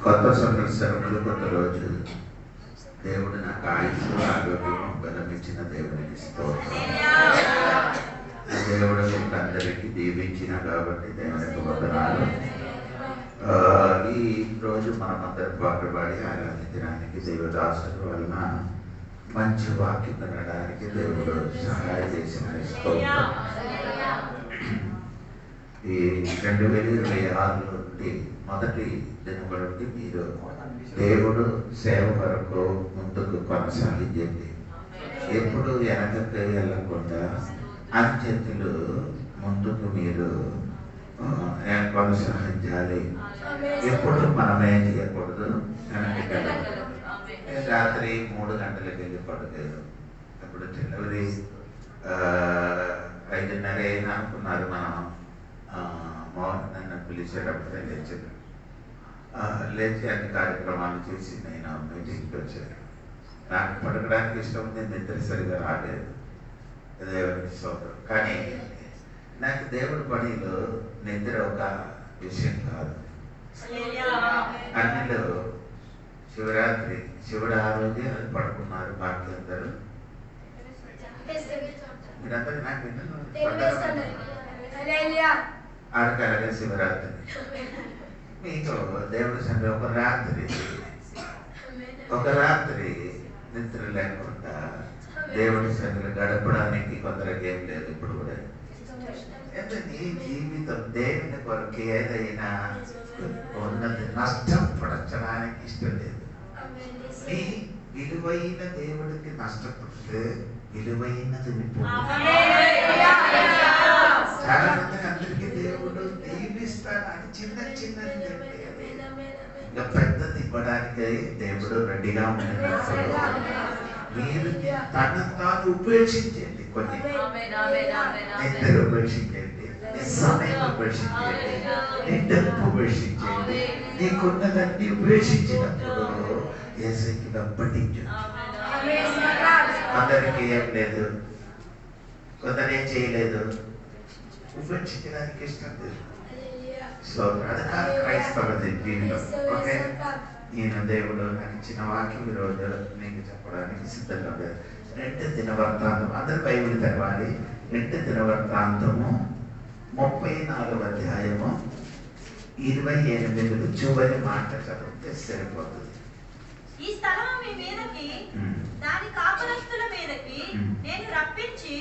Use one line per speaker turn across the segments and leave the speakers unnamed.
కొత్త సంవత్సరములు కొత్త రోజు దేవుడు నాకు ఆయుష్ ఆరోగ్యం బలమిచ్చిన దేవుడికి స్తోత్రం. దేవుడు అందరికీ దీవించిన కాబట్టి దేవునికి వందనాలు. ఈ రోజు మనమందరం పాటుపడి ఆరాధించడానికి దేవదాసుల వలన మంచి వాక్యం వినడానికి దేవుడు సహాయం చేసిన స్తోత్రం. ఈ 2026 నుండి మొదటి దినముల నుండి మీరు దేవుడు సేవ వరకు ముందుకు కొనసాగించండి. ఎప్పుడు వెనకకి వెళ్ళకుండా అంచెలు ముందుకు మీరు కొనసాగించాలి. ఎప్పుడు మనమే చేయకూడదు. వెనక్కి వెళ్ళకూడదు. రాత్రి 3 గంటలకు వెళ్ళి పడుకోదు. ఇప్పుడు తెల్లవరి 5:30 అయినా అనుకున్నారు. మనం నన్ను పిలిచేటప్పుడే లేచి అన్ని కార్యక్రమాలు చేసి నేను మీటింగ్కి వచ్చాను. నాకు పడకడానికి ఇష్టం ఉంది, నిద్ర సరిగా రాలేదు. దేవుడికి స్తోత్రం. కానీ నాకు దేవుడి పనిలో నిద్ర ఒక విషయం కాదు. అన్నిలో శివరాత్రి శివుడు ఆ రోజే పడుకున్నారు. బాకీ అందరూ మీరందరూ నాకు ఆడకలగా శివరాత్రి మీతో దేవుడి సంఘ ఒక రాత్రి నిద్ర లేకుండా దేవుడి సంఘలు గడపడానికి కొందరికి ఏం లేదు. ఇప్పుడు కూడా నీ జీవితం దేవుని కొరకు ఏదైనా ఉన్నది నష్టపరచడానికి ఇష్టం లేదు. నీ విలువైన దేవుడికి నష్టపడితే విలువైనది చాలా మందికి అందరికీ దేవుడు దీవిస్తాడు. అది చిన్నది ఇంకా పెద్దది ఇవ్వడానికి దేవుడు రెడీగా ఉన్నప్పుడు మీరు తాను ఉపేక్షించండి. కొన్ని నిద్ర ఉపేక్షించండి, నీ సమయం ఉపేక్షించండి, నీ డబ్బు ఉపేక్షించండి. నీకున్నదాన్ని ఉపేక్షించినప్పుడు యేసుకి వెంబడించండి. అందరికీ ఏం లేదు, కొందరేం చేయలేదు, ఉపేక్షించడానికి ఇష్టం లేదు. సో అది కాదు క్రైస్తవ జీవితం. ఓకే, నేను దేవుడు నాకు ఇచ్చిన వాక్యం ఈరోజు నీకు చెప్పడానికి సిద్ధంగా లేదు. 2 దినవృత్తాంతం అందరు బైబిల్ తెరవాలి. 2 దినవృత్తాంతము 34వ అధ్యాయము 28 చివరి మాట చదివితే సరిపోతుంది.
ఈ స్థలము మీ మీదకి దాని కాపురస్తుల మీదకి నేను రప్పించి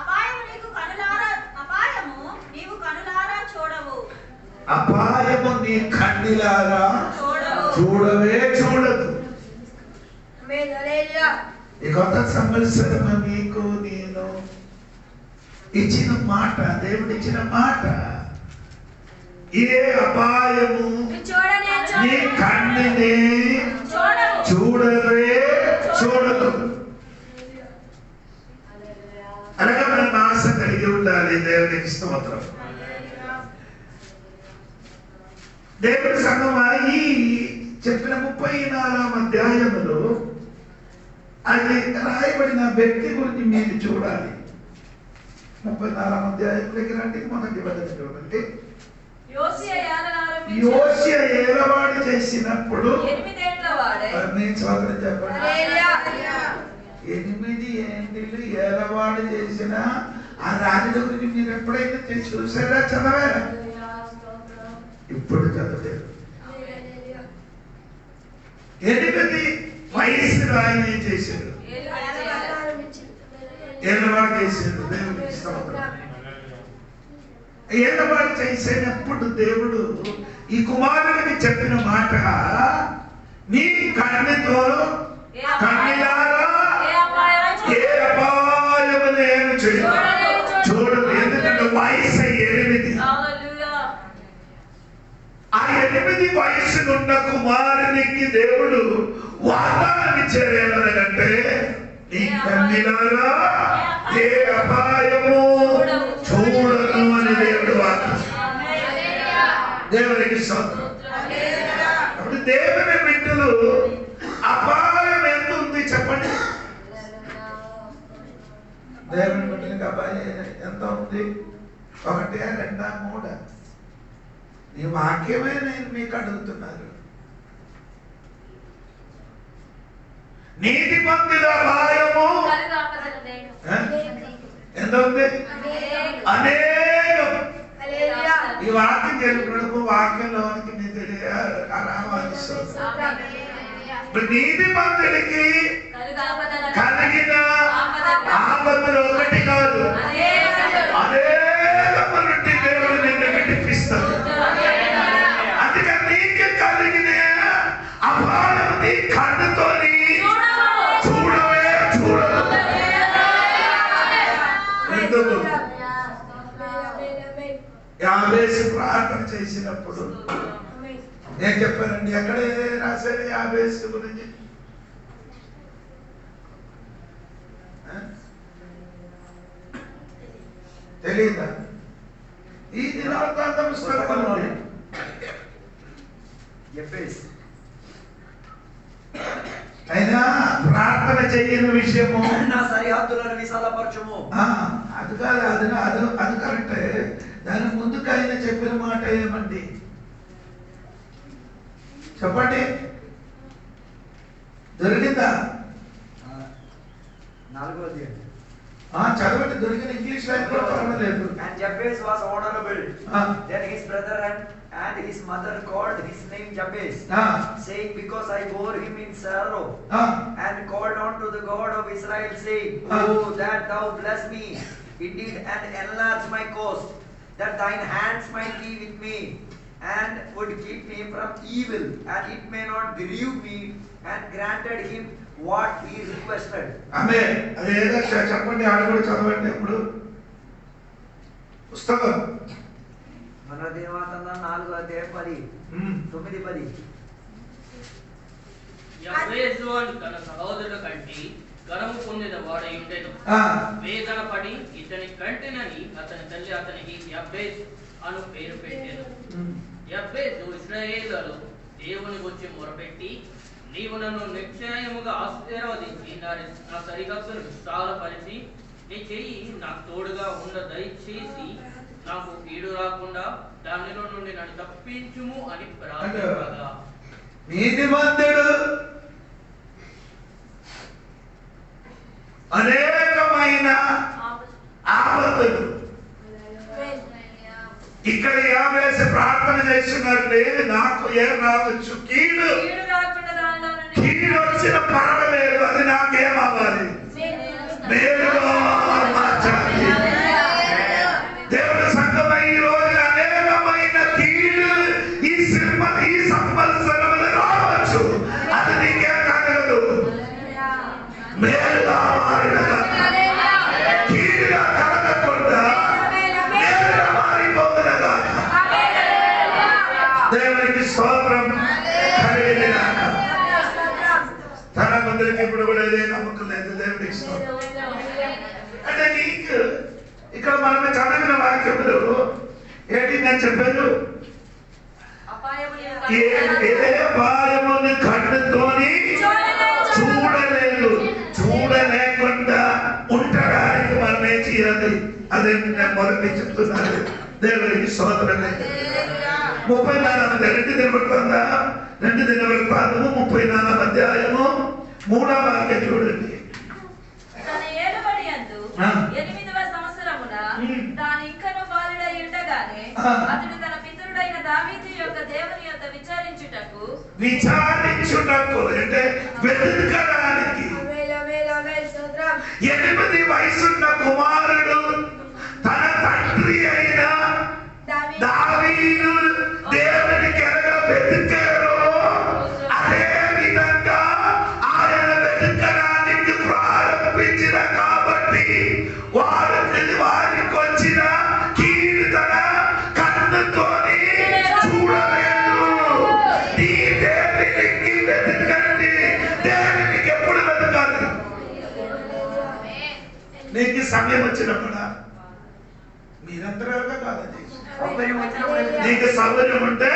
అపాయము నీవు కనులారా చూడవు.
అపాయము నీ కన్నులారా చూడవే చూడదు. ఈ కొత్త సంవత్సరం మీకు నేను ఇచ్చిన మాట, దేవుడు ఇచ్చిన మాట, ఏ అపాయము నీ కన్నుని చూడవే చూడదు. అనగా మనం ఆశ కలిగి ఉండాలి. దేవునికి స్తోత్రం. దేవుడి సంఘమా ఈ చెప్పిన 34వ అధ్యాయములో అది రాయబడిన వ్యక్తి గురించి మీరు చూడాలి. 34వ అధ్యాయంలోకి రండి. మొదటి వచనం చూడండి. యోషియా ఏలవాడు చేసినప్పుడు
8 ఏళ్ల వాడే
నేను సోదరు చెప్పండి. 8 ఏండ్లు ఏలవాడు చేసిన ఆ రాజుల గురించి మీరు ఎప్పుడైతే చూసారా, చదవారా? ఇప్పుడు చదవలేదు. 8 వయసులో ఆయన ఏం చేశాడు? ఏలవాడు చేశాడు. దేవుడికి స్తోత్రం. ఏలవాడు చేసినప్పుడు దేవుడు ఈ కుమారుడికి చెప్పిన మాట, నీ కన్నుతో కన్నులారా ఏ అపాయము నేను చూడదు. ఎందుకంటే వయసు 8. ఆ 8 వయసు వయసుకున్న కుమారునికి దేవుడు వాగ్దానం ఇచ్చారు. ఏమనంటే నీ కన్నిలారా ఏ అపాయము చూడను అని దేవుడు వాగ్దానం. దేవునికి స్తోత్రం. అప్పుడు దేవుని బిడ్డలు అపాయం ఎంత ఉంది చెప్పండి? దేవుని బిడ్డలకి అపాయం ఎంత ఉంది? 1, 2, 3. ఈ వాక్యమే నేను మీకు అడుగుతున్నారు. నీతి మంతుల అపాయము ఎంత ఉంది? అనేకం. ఈ వాక్యం తెలుపుటకు వాక్యంలోనికి నీతి మంతుడికి కలిగిన ఆపదలు ఒకటి కాదు, అనేకము నుండి దేవుడు నిన్ను విడిపిస్తాడు. అందుకని నీకు కలిగిన అపాయం నీ కన్నుతోని చూడవే చూడదు. ఎందుకు? యాబేసు ప్రార్థన చేసినప్పుడు ఏం చెప్పారండి? ఎక్కడే రాశారు యాబేసు గురించి? తెలీదా? ఈ దినవృత్తాంత పుస్తకంలో అయినా ప్రార్థన చేయని విషయము
నా సరిహద్దులను విశాలపరచుము.
అది కాదు, అది కరెక్టే. దాని ముందుకు ఆయన చెప్పిన మాట ఏమండి చెప్పండి? దొరికిందా?
4వ
చదవండి. దొరికిన ఇంగ్లీష్ లో కూడా చదవలేదు.
And Jabez was honorable. Then his brother and his mother called his name Jabez, saying, because I bore him in sorrow, and called on to the God of Israel, saying, oh, that thou bless me indeed, and enlarge my coast, that thine hands might be with me, and would keep me from evil, and it may not grieve me, and granted him what he requested.
Amen. అదేదో చెప్పండి, ఆడ కూడా చదవండి. ఇప్పుడు పుస్తకం
మన దినవృత్తాంతం 4:10, 9-10.
యబ్బేసు తన సహోదరుల కంటే ఘనము పొందిన వాడై ఉండెను. వేదన పడి ఇతని కంటెనని అతని తల్లి అతనికి యబ్బేసు అను పేరు పెట్టెను. యబ్బేసు ఇశ్రాయేలులో దేవుని గురించి మొరపెట్టి, నీవు నన్ను నిశ్చయముగా ఆశీర్వదించి నా సరిహద్దును విశాలపరిచి నీ చెయ్యి నాకు తోడుగా ఉండ దయచేసి నాకు కీడు రాకుండా దానిలో నుండి నన్ను తప్పించుము అని ప్రార్థించగా,
నీతిమంతుడు అనేకమైన ఆపదలు ఇక్కడ యాబేసు ప్రార్థన చేస్తున్నారంటే నాకు ఏం రావచ్చు? కీడు వచ్చిన పర్వాలేదు, అది నాకేం అవ్వాలి? మేలుగా మార్చాలి. దేవుడి సంఘమై ఈ రోజు అనేకమైన కీడు ఈ సంవత్సరంలో రావచ్చు, అది నీకేం కలగదు. మేలుగా మారిన కీడుగా కలగకుండా మేలుగా మారిపోతున్నదా? దేవునికి స్తోత్రం కలిగిన చాలా మందికి ఇప్పుడు కూడా ఇదే నమ్మకం లేదు. దేవుడికి స్తోత్రం. అంటే నీకు ఇక్కడ మనం చదివిన వాక్యములు ఏంటి నేను చెప్పాను? ఏ అపాయముని కన్నుతోని చూడలేదు, చూడలేకుండా ఉండడానికి మనం ఏం చేయాలి? అదే నేను మొదటి చెప్తున్నాను. దేవుడికి స్తోత్రం. 34 2 దినవృత్తాంతము 34 అధ్యాయము 3వ వాక్యం చూడండి.
తన ఏలుబడి యందు 8వ సంవత్సరమున తాను ఇంకను బాలుడై ఉండగానే అతడు తన పితరుడైన దావీదు యొక్క దేవుని యొద్ద విచారించుటకు
అంటే వెతుకడానికి 8 వయసున్న కుమారుడు తన తండ్రి అయిన దావీదు దేవునికి ఎలాగా వెతుకారో అదే విధంగా ఆయన వెతకడానికి ప్రారంభించిన కాబట్టి వారికి వచ్చిన కీర్తన కన్నుతోని చూడలేదు. నీ నీకు సమయం వచ్చినప్పుడు మీరంతరాలుగా కాదండి, నీకు సౌకర్యం ఉంటే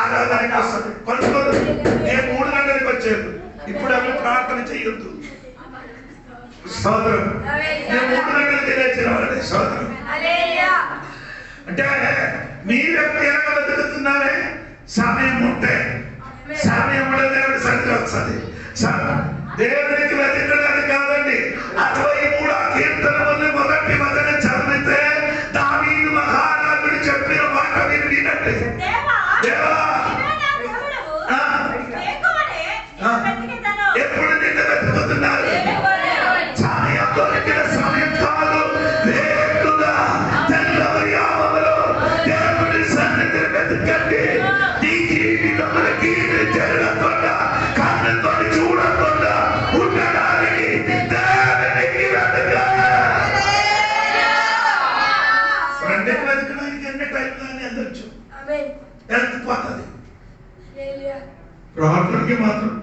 ఆరాధనకి వస్తుంది. కొంతమంది నేను 3 గంటలకు వచ్చాను, ఇప్పుడు అవి ప్రార్థన చెయ్యొద్దు. స్తోత్రం. నేను 3 గంటలకు తెలియచిన వాళ్ళే. స్తోత్రం. అంటే మీరు ఎలా బతుకుతున్నారే? సమయం ఉంటే, సమయం ఉంటే దేవుడి సన్నిధి వస్తుంది. దేవుడికి వెతకడానికి కాదండి. 63వ కీర్తనలోని మొదటి వచనం చదివితే దావీదు మహారాజుడు చెప్పిన మాట మీరు వినండి. ఎప్పుడు నిన్ను వెతుకుతున్నారు? సమయం దొరికిన సమయం కాదు, లేటుగా తెల్లవారుజాములో దేవుడి సన్నిధిని వెతకండి. నీ జీవితంలో కీడు జరగకుండా, కన్నుతో చూడకుండా ఉండడానికి దేవునికి వెతకాలి. ఫ్రెండ్కి వెతకడానికి ఎన్ని టైం కానీ అందచ్చు, వెతికిపోతుంది. ప్రార్థనకి మాత్రం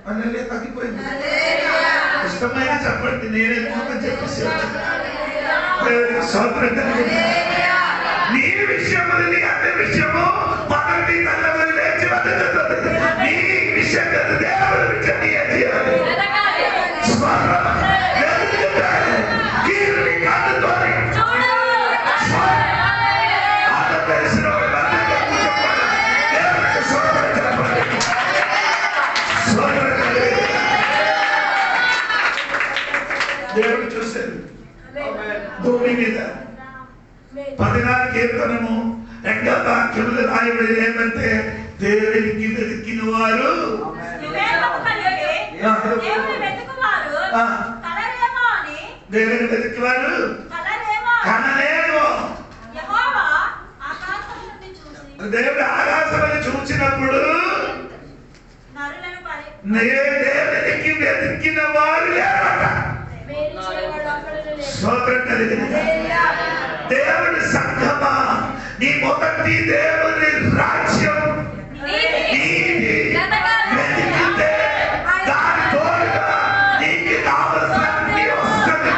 అన్నీ తగ్గిపోయింది. ఇష్టమైన చెప్పండి, నేనే మొత్తం చెప్పేసి నీ విషయము, నీ అన్ని విషయము మొదటి తల్లవరి లేచి వెతుకుతుంది. నీ విషయం కదా, దేవుడి విషయం నీ చేయాలి. కీరుని కన్నుతోని తెలిసిన దేవుడు చూశారు భూమి మీద 14 కీర్తనము 2వ వాక్యములు రాయబడి ఏమంటే దేవునికి వెతికిన వారు దేవుని వెతికివారు కనలేమో. దేవుడు ఆకాశమని చూసినప్పుడు దేవునికి వెతికిన వారు లేరట. స్తోత్రం కలిగిన దేవుడి సంఘమా, నీ మొదటి దేవుని రాజ్యం నీది వెతికితే దాని తోడుగా నీకు కావలసినది వస్తుంది.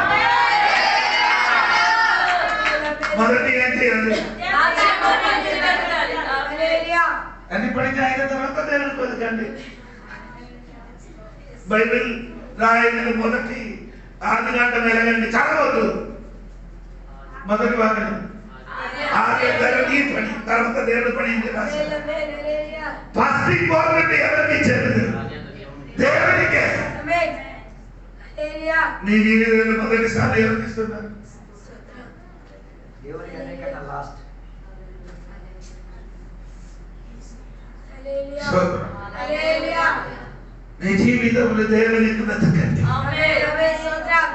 మొదటి ఏంటి? అన్ని పడితే అయిన తర్వాత దేవుని వెతకండి. బైబిల్ రాయని మొదటి 6 గంటలు వెలగండి, చదవద్దు. మొదటి వాక్యం నీ పని, తర్వాత దేవుడి పని ఏంటి రాశారు. ఫస్ట్ ఇంపార్టెంట్ ఎవరికి ఇచ్చారు? దేవుడికే. నీ జీవితంలో మొదటిసారి ఎవరికి ఇస్తున్నారు? నీ జీవితంలో దేవునికి వెతకండి.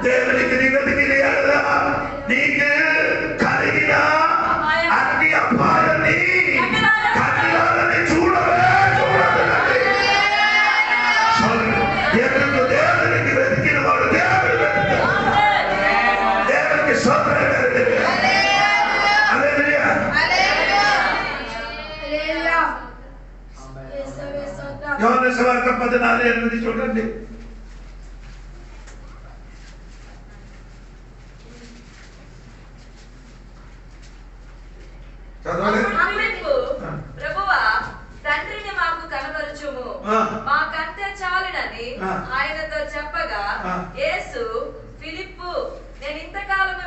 దేవునికి వెతికిన నీకు కలిగిన అన్ని అపాయాన్ని కన్నులారని చూడదండి. ఎందుకు దేవునికి వెతికిన వాడు దేవుడు దేవునికి స్తోత్రం. యోహాను సువార్త 14:8 చూడండి.
ప్రభువా, తండ్రిని మాకు కనబరచుము, మాకంతే చాలునని ఆయనతో చెప్పగా, యేసు ఫిలిప్పు, నేను ఇంతకాలము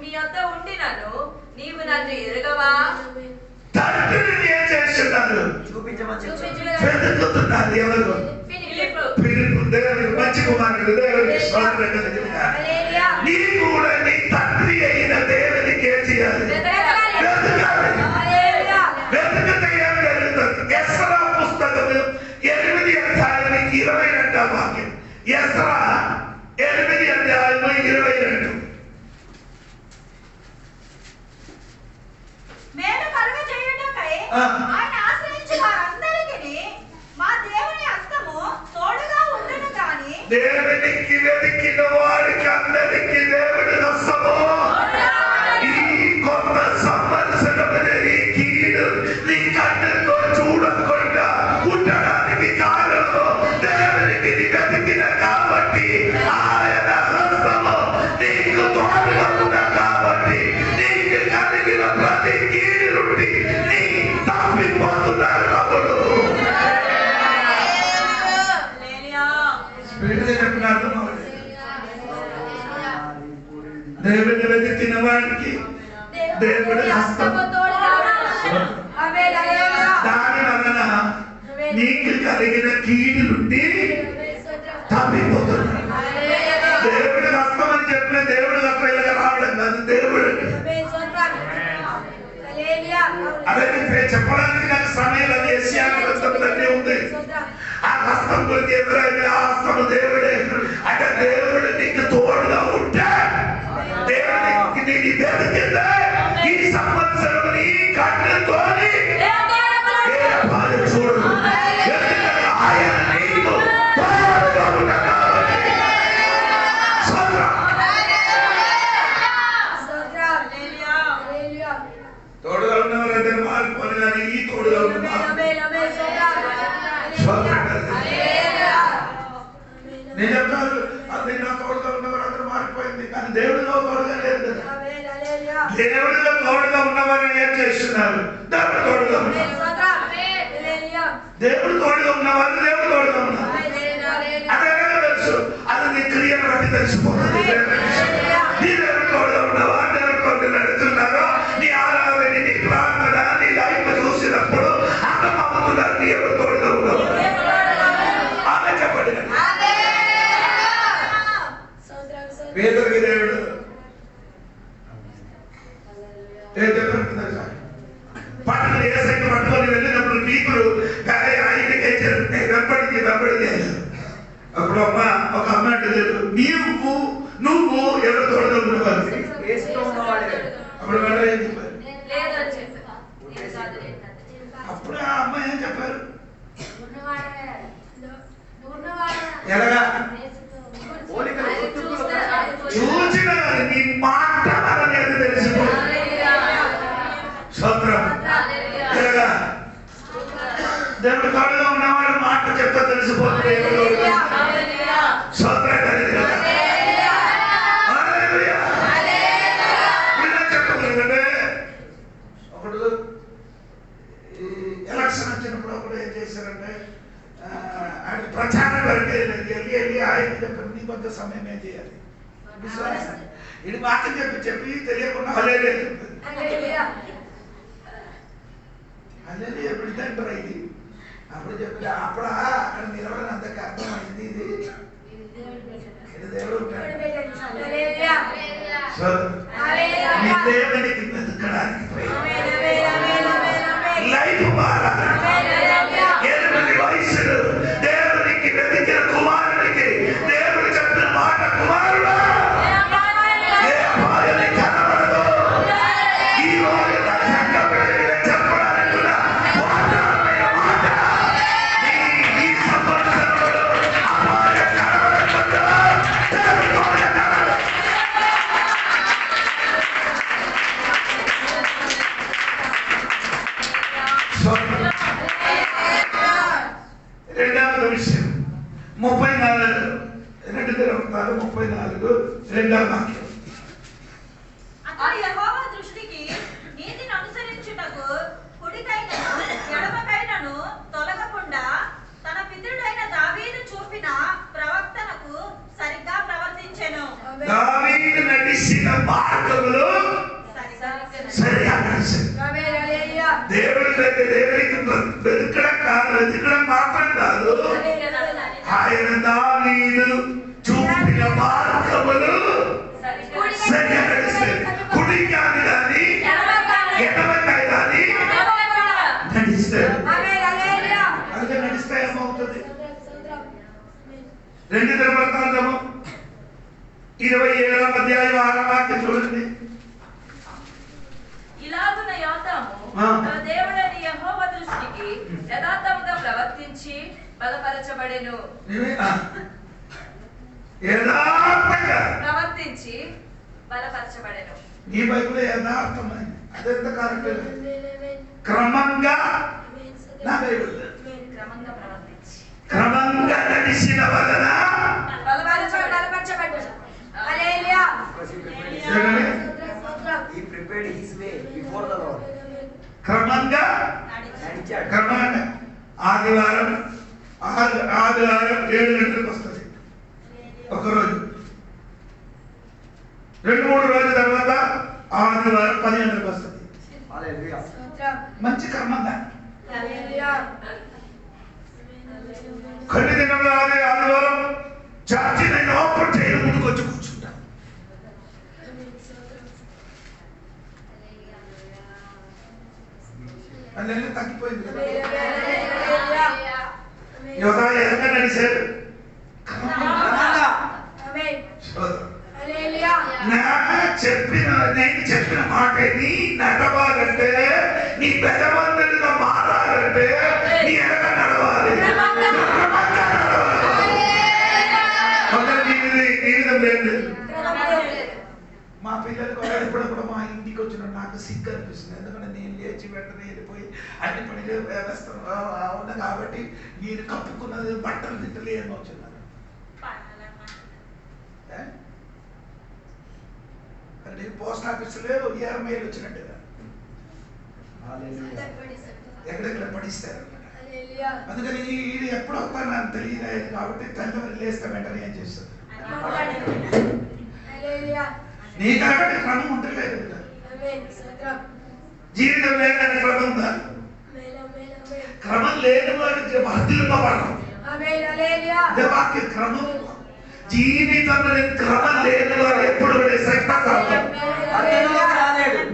మీ వద్ద ఉండినను నీవు నన్ను ఎరుగవా?
తండ్రిని ఏం చేస్తున్నారు? వెతుకుతున్నారు. ఎవరు? ఫిలిప్పు. దేవునికి మంచి కుమారుడు, దేవునికి స్తోత్రం కలిగిన. నీ కూడా నీ తండ్రి అయిన దేవునికి ఏం చేయాలి? వెతకాలి. వెతుకుతే ఏం జరుగుతుంది? ఎస్రా పుస్తకము 8:22 వాక్యం. ఎస్రా 8:22.
మేలు కలుగజేయుటకై ఆయన ఆశ్రయించు వారందరికీ మా దేవుని హస్తము తోడుగా ఉండును గాని,
దేవునికి వెతికిన వారికి అందరికీ దేవుడి హస్తము ఈ కొత్త సంవత్సరమున ఈ కీడు నీ కన్నుతో చూడకుండా ఉండడానికి కారణము దేవునికి వెతికిన కాబట్టి దేవుడి హస్తం దాని వలన నీకు కలిగిన కీడు నుండి తప్పిపోతున్నాడు. దేవుడి హస్తం అని చెప్పిన దేవుడి హస్తం ఇలాగ రావడం కాదు, దేవుడు అదే చెప్పడానికి నాకు సమయం అది యెషయా గ్రంథంలోనే ఉంది. ఆ హస్తం గురించి ఎదురైతే ఆ హస్తం దేవుడే అంటే దేవుడు నీకు తోడుగా ఉంటే దేవుడికి నీ వెతికితే ఈ సంవత్సరం నీ కన్నుతో చూడు ఆయన నీకు తోడుగా ఉన్నాడు. తోడుగా ఉన్నవారంటే మారిపోను కానీ ఈ తోడుగా ఉన్న నేను చెప్తాను అది నా తోడుగా ఉన్నవారు అందరూ మారిపోయింది కానీ దేవుడిలో తోడుగా లేదు కదా. దేవుడిలో తోడుగా ఉన్నవారు ఏం చేస్తున్నారు? దేవుడు తోడుగా ఉన్నారు. దేవుడు తోడుగా ఉన్నవారు దేవుడు తోడుగా ఉన్నారు. అదే తెలుసు, అది నీ క్రియను బట్టి తెలిసిపోతుంది. నీ దేవుడు తోడుగా ఉన్నవా, దేవుడు తోడుగా నడుస్తున్నారో నీ ఆరాధన నీ ప్రార్థన నీ లైఫ్ చూసినప్పుడు అర్థమవుతున్నారు నీ ఎవరు తోడుగా ఉన్నావు. ఆమె చెప్పండి. పేదరికి దేవుడు పట్టణ ఏసైకి పట్టుకొని వెళ్ళినప్పుడు పీకులు వెంబడి అప్పుడు అమ్మ ఒక అమ్మ అంటే నువ్వు ఎవరు తోడుగా ఉన్నవారు అప్పుడు వెళ్ళ ఏం చెప్పారు? అప్పుడు ఆ అమ్మ ఏం చెప్పారు? ఎలాగా చూసిన నీ మాట అనేది తెలిసిపోతుంది. స్తోత్రం. ఎలాగా దేవుడు తోడుగా ఉన్నవాడు మాట చెప్తా తెలిసిపోతుంది. స్తోత్రం. ఒకడు ఎలక్షన్ వచ్చినప్పుడు ఒకడు ఏం చేశారంటే ఆయన ప్రచారం వరకు వెళ్ళి ఆయన చెప్పారు నీ కొంత సమయం ఏం చేయాలి ఇది మాట చెప్పి తెలియకుండా హల్లెలూయా హల్లెలూయా ఎప్పుడు ఇది అప్పుడు చెప్పి అప్పుడు అక్కడ నిలబడినంతకు అర్థమైంది ఇది దేవుడు దేవునికి వెతకడానికి లైఫ్ మారాలి. 8 వయసులు దేవునికి వెతికిన కుమారునికి దేవుడు చెప్పిన మాట కుమారుడు కనబడదు. ఈ రోజు చెప్పడానికి మాట ఈ సంవత్సరంలో అమ్మాయి కనబడకుండా రెండవ విషయం 34 రెండవ వాక్యం.
యెహోవా దృష్టికి నీతిని అనుసరించుటకు కుడికైనను ఎడమకైనను తొలగకుండా తన పితరుడైన దావీదు చూపిన ప్రవక్తనకు సరిగ్గా ప్రవర్తించెను.
దావీదు నడిచిన మార్గములో సరిగా నడిచాడు. దేవుడికి వెతకడం మాత్రం కాదు, ఆయన దావీదు చూపిన మార్గములు సరిగా నడిచాడు. కుడి కాని కానీ ఎడమకాయ కానీ నడిస్తాడు. అందుకే నడిస్తే ఏమవుతుంది? 2 దినవృత్తాంతము 27వ అధ్యాయం 6వ వాక్యం చూడండి.
ఇలాగున యోతాము తన దేవుడైన యెహోవా దృష్టికి యథార్థంగా ప్రవర్తించి బలపరచబడెను. ప్రవర్తించి బలపరచబడెను.
ఈ బైబిల్ యథార్థమైంది. అదెంత కరెక్ట్. క్రమంగా నా బైబిల్ క్రమంగా నడిచిన వలన
బలపరచబడ్డాడు. హల్లెలూయా.
He prepared his way before the Lord.
క్రమంగా క్రమంగా ఆదివారం 7 గంటలకు వస్తుంది ఒకరోజు. 2-3 రోజుల తర్వాత
ఆదివారం 10 గంటలకు వస్తుంది.
హల్లెలూయా.
మంచి కర్మంగా
హల్లెలూయా.
కొన్ని దినంలో ఆదివారం చర్చి నేను ఓపెన్ చేయడం ముందుకు వచ్చి కూర్చుంటా. అన్నీ తగ్గిపోయింది కదా. యోగా ఎలాగ నడిచారు? నేను చెప్పిన మాట నీ నడవాలంటే, నీ బలవంతుడిగా మారాలంటే నీ ఎలాగ నడవాలి? మా పిల్లలకు ఎప్పుడప్పుడు మా ఇంటికి వచ్చిన నాకు సిగ్గు అనిపిస్తుంది. ఎందుకంటే నేను లేచి వెంటనే వెళ్ళిపోయి అన్ని పనులు వ్యవస్థ ఉన్నా కాబట్టి నేను కప్పుకున్నది బట్టలు తిట్టలే అని వచ్చిన్నాను. నేను పోస్ట్ ఆఫీసులో EMIలు వచ్చినట్టుగా ఎక్కడెక్కడ పడిస్తారు. అందుకని ఇది ఎప్పుడు వస్తాను నాకు తెలియదు కాబట్టి తల్లి లేస్తే వెంటనే ఏం చేస్తారు? నీకు అక్కడ క్రమం ఉంటలేదు. జీవితం లేదని క్రమం ఉందా? క్రమం లేని వాడికి వర్ధిల్లబడడం వాక్య క్రమం. జీవితంలో క్రమం లేని వాడు ఎప్పుడు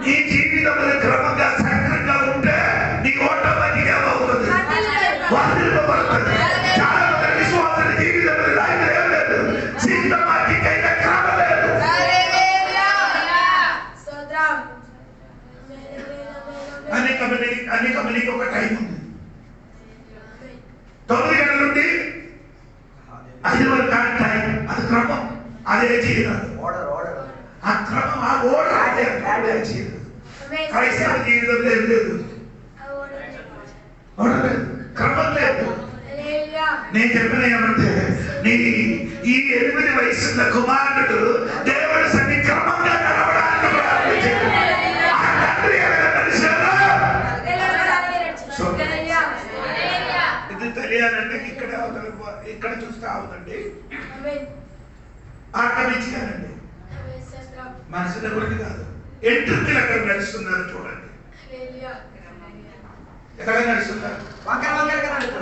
నీ జీవితంలో క్రమంగా సక్రంగా ఉంటే నీ ఆటోమేటిక్ ఏమవుతుంది? వర్ధిల్లబడుతుంది. చాలా మంది విశ్వాసాల జీవితంలో ఏం లేదు, సిస్టమాటిక్ అయిన క్రమం లేదు. అనేక మందికి ఒక టైం ఉంది. 9 గంటల నుండి 5 వరకు టైం. అది క్రమం, అదే జీవితం. ఆ క్రమం, ఆ ఓర్డర్ అదే జీవితం. క్రైస్తవ జీవితంలో ఏం లేదు, క్రమం లేదు. నేను చెప్పిన ఏమంటే ఈ 8 వయసున్న కుమారుడు దేవుడి సన్ని క్రమంగా నడవడానికి ప్రారంభించాడు. ఇది తెలియాలంటే ఇక్కడ చూస్తే అవునండి, ఆక్రమించాలండి. మనసుల గురించి కాదు, ఎంట్రుకలు అక్కడ నడుస్తున్నారు చూడండి. ఎక్కడ నడుస్తున్నారు?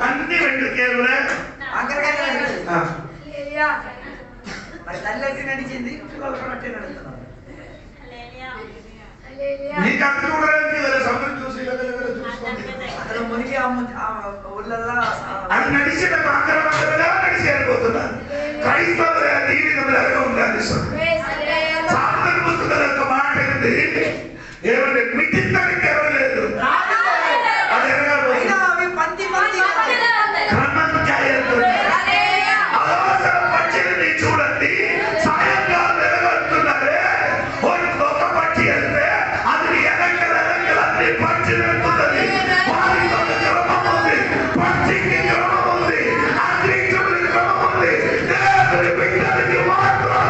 అన్ని వెంట్రుకేలులే.
తల్లి నడిచింది, పిల్లలు కూడా అట్టే నడుస్తున్నారు.
నీకు అక్కడ చూడడానికి సముద్రం చూసి చూసుకోండి.
అక్కడ మునిగి ఊళ్ళల్లో
అది నడిచిన బాగా నడిచి వెళ్ళిపోతున్నారు. క్రైస్తవ జీవితంలో ఎలాగ ఉండాలి? సాధన పుస్తకాల యొక్క మాట ఏంటి? ఏమంటే మిట్టిందానికి ఎవరలేదు. అది ఎలాగా క్రమంగా అవసరం పక్షిని చూడండి. సాయంకాలం వెలగొడుతున్నారే ఒక పక్షి వెళ్తే అది ఎలంకలు అన్ని పక్షి వెళ్తున్నది. వారికి ఒక క్రమం ఉంది, పక్షికి క్రమం ఉంది, అంతరిక్షములకు క్రమం ఉంది. దేవుని బిడ్డలకి మాత్రం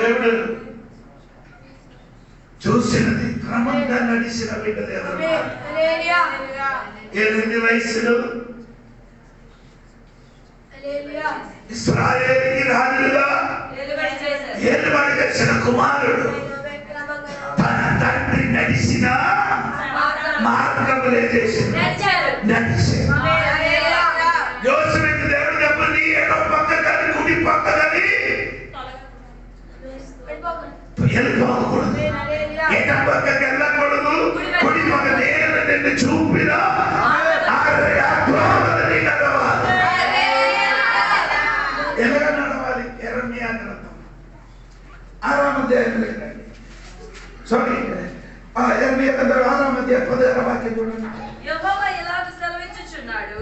దేవుడు చూసినది క్రమంగా నడిచిన బిడ్డలు ఎవరు? 8 వయసులో ఇశ్రాయేలుకి రాజులుగా ఏలుబడి చేసిన కుమారుడు తన తండ్రి నడిచిన మార్గములే చేసిన నడిచాడు. యోసేపుకి దేవుడు చెప్పండి, ఎడమ పక్క కానీ కుడి పక్క కానీ వెళ్ళిపోకూడదు. ఎడమ పక్కకి వెళ్ళకూడదు, కుడి పక్క నేను నిన్ను చూపిన ఎలాగ నడవాలి? యెరెమీయా గ్రంథం 6వ అధ్యాయం లేదండి, సారీ యెరెమీయా గ్రంథం 6వ అధ్యాయం 16వ వాక్యం చూడండి.
యెహోవా ఇలాగ సెలవిచ్చుచున్నాడు,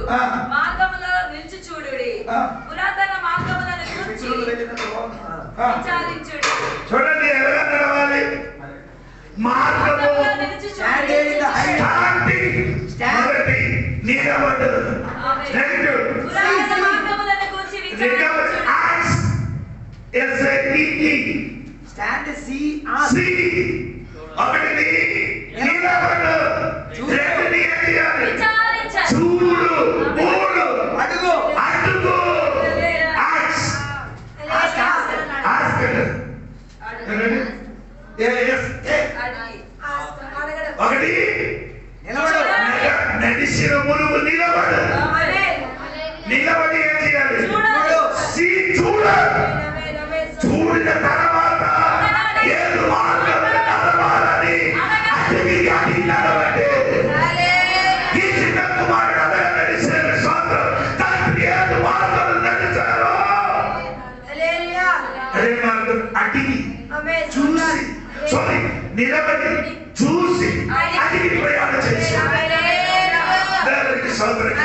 మార్గములో నిలిచి చూడుడి, పురాతన మార్గములను గూర్చి విచారించుడి.
చూడండి ఎలాగ నడవాలి? మార్గము నిలబడు.
పురాతన మార్గములను గూర్చి విచారించుడి.
స్టాండ్ సి
ఒకటి నిలబడు, రెండుని చూడు, మూడు అడుగు అడుగు. ఒకటి నడిచిన మునుగు నిలబడు. నిలబడి ఏం చేయాలి? చూడిన తర్వాత ఏడు మార్గములు నడవాలని అడిగి నడవండి. ఈ చిన్న కుమారుడు అలా నడిచిన స్వాతంత్రం తండ్రి ఏడు మార్గములు నడిచారు. అదే మార్గం అడిగి చూసి నిలబడి చూసి అడిగి ప్రయాణం చేశారు. దేవుడికి స్తోత్రం.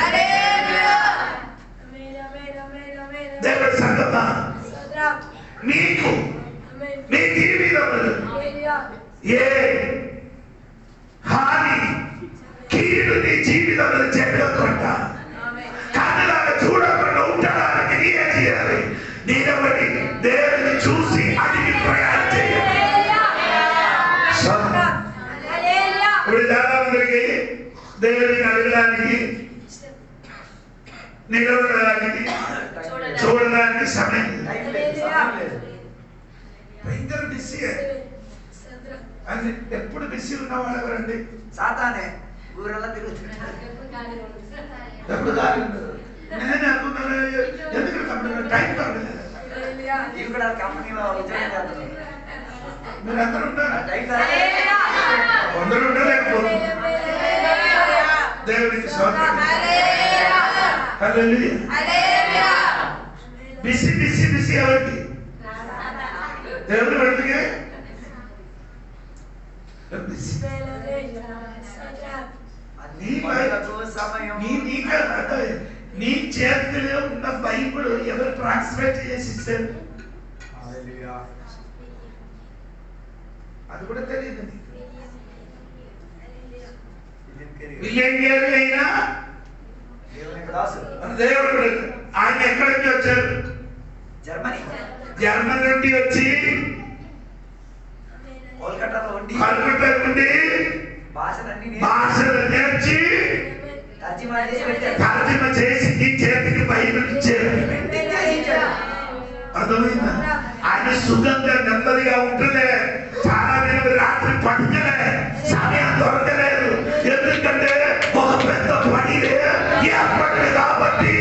దేవుడి సంగమా మీకు మీ జీవితంలో ఏ హాని కీడు నీ జీవితంలో జరగకుండా కళ్ళలాగా చూడకుండా ఉండడానికి నీ ఏం చేయాలి? నిలబడి దేవుడిని చూసి అడిగి ప్రయాణం చేయాలి. ఇప్పుడు చాలా మందికి దేవుడిని అడగడానికి నిలబడడానికి చూడడానికి సమయం భయంకర బిజీ. అది ఎప్పుడు బిజీ ఉన్నవాళ్ళు ఎవరండి?
సాతానే ఊరల్లా తిరుగుతున్నాడు.
ఎప్పుడు కాదు. నేను అనుకున్నాను ఎందుకు టైం కావట్లేదు.
ఇక్కడ కంపెనీలో ఉద్యోగం చేస్తున్నాను.
మీరు అందరూ ఉంటారా?
టైం
అందరూ ఉండలేకపోతే దేవుడికి స్తోత్రం. హల్లెలూయా. బిజీ బిజీ బిజీ ఎవరికి? దేవుడు పెడితే నీ చేతిలో ఉన్న బైబిల్ ఎవరు ట్రాన్స్లేట్ చేసి ఇచ్చారు? అది కూడా తెలియదు. అయినా దేవుడు ఆయన ఎక్కడి నుంచి వచ్చారు? జర్మనీ నుండి వచ్చి
కోల్కతా
నుండి భాషలు నేర్చి తర్జుమ చేసి నీ చేతికి బైబిల్ ఇచ్చారు. అర్థమైందా? ఆయన సుఖంగా నెమ్మదిగా ఉంటలే. చాలా మంది రాత్రి పడుకలే, సమయం దొరకలేదు. ఎందుకంటే ఒక పెద్ద పని ఏర్పడింది కాబట్టి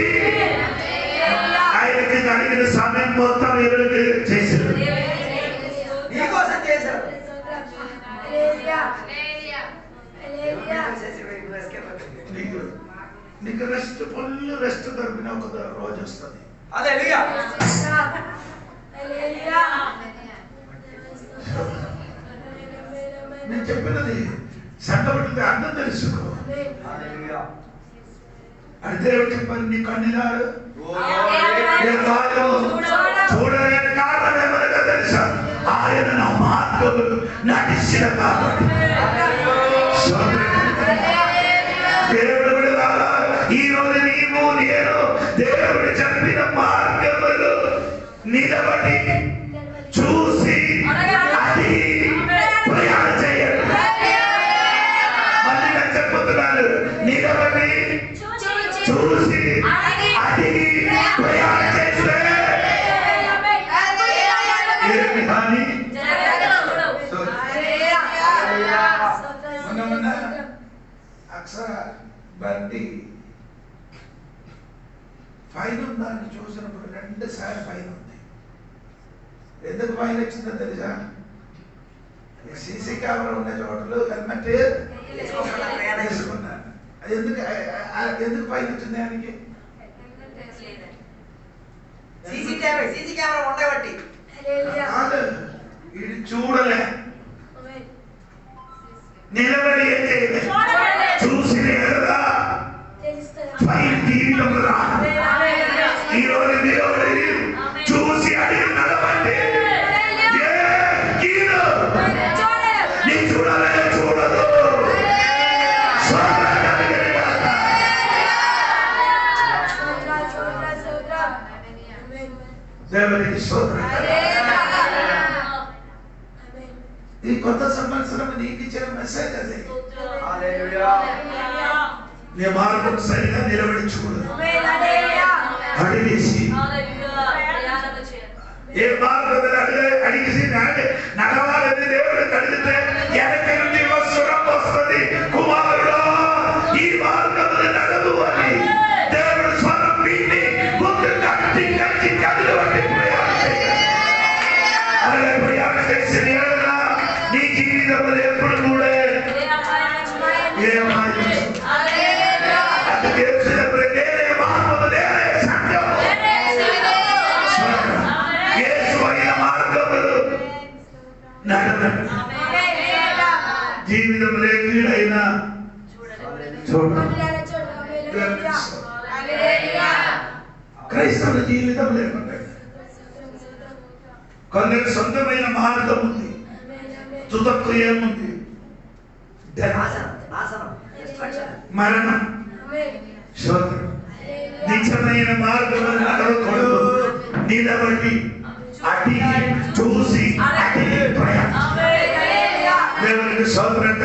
ఆయనకి కలిగిన సమయం మొత్తం ఎవరికి చేశారు?
నీకోసం చేశారు.
నీకు రెస్ట్ ఫుల్ రెస్ట్ దొరికిన ఒక రోజు వస్తుంది.
హల్లెలూయా.
నేను చెప్పినది సంగబడితే అర్థం తెలుసుకో. అయితే చెప్పారు నీ కన్నీలారు చూడలేని కారణం ఏమనగా తెలుసా? ఆయన నా మార్గములు నడిచిన కాబట్టి. దేవుడు విడుదల ఈ రోజు నీవు నేను దేవుడు చెప్పిన మార్గములు నిలబడి చూసి అది ప్రయాణం చేయాలి. మళ్ళీ నేను చెప్పుతున్నాను, నిలబడి చూసి అది ప్రయాణం చేస్తే ఏమి హాని అక్షర బండి ఫైన్ ఉందని చూసినప్పుడు 2 సార్లు ఫైన్ ఉంది. ఎందుకు ఫైన్ వచ్చిందో తెలుసా? సీసీ కెమెరా ఉన్న చోటలు హెల్మెట్ వేసుకున్నాను. ఎందుకు ఫైన్ వచ్చింది? ఆయనకి
సీసీ కెమెరా ఉండబట్టి
కాదు, ఇది చూడలే, నిలబడి ఏం చేయలే, చూసి లేదా ఫైన్ తీయడం రా. ఈరోజు నిలబడి చూసి అడిగి నడవండి. నీ చూడలే చూడదు. దేవునికి స్తోత్రం. ఈ కొత్త సంవత్సరం నీకు ఇచ్చిన మెసేజ్ అదే. నీ మార్గం సరిగా నిలబడి చూడు. అడిగేసి ఏ మార్గం అడిగేసి నడవాలని దేవుడు కడిగితే వెనక నుండి స్వరం వస్తుంది. జీవితంలో కీడైనా చూడండి. క్రైస్తవుల జీవితం లేకుండా కొందరికి సొంతమైన మార్గం ఉంది, తుదకు ఏముంది? మరణం. నిజమైన మార్గం నడవకూడదు, నిలబడి అటు చూసి దేవునికి స్తోత్రం.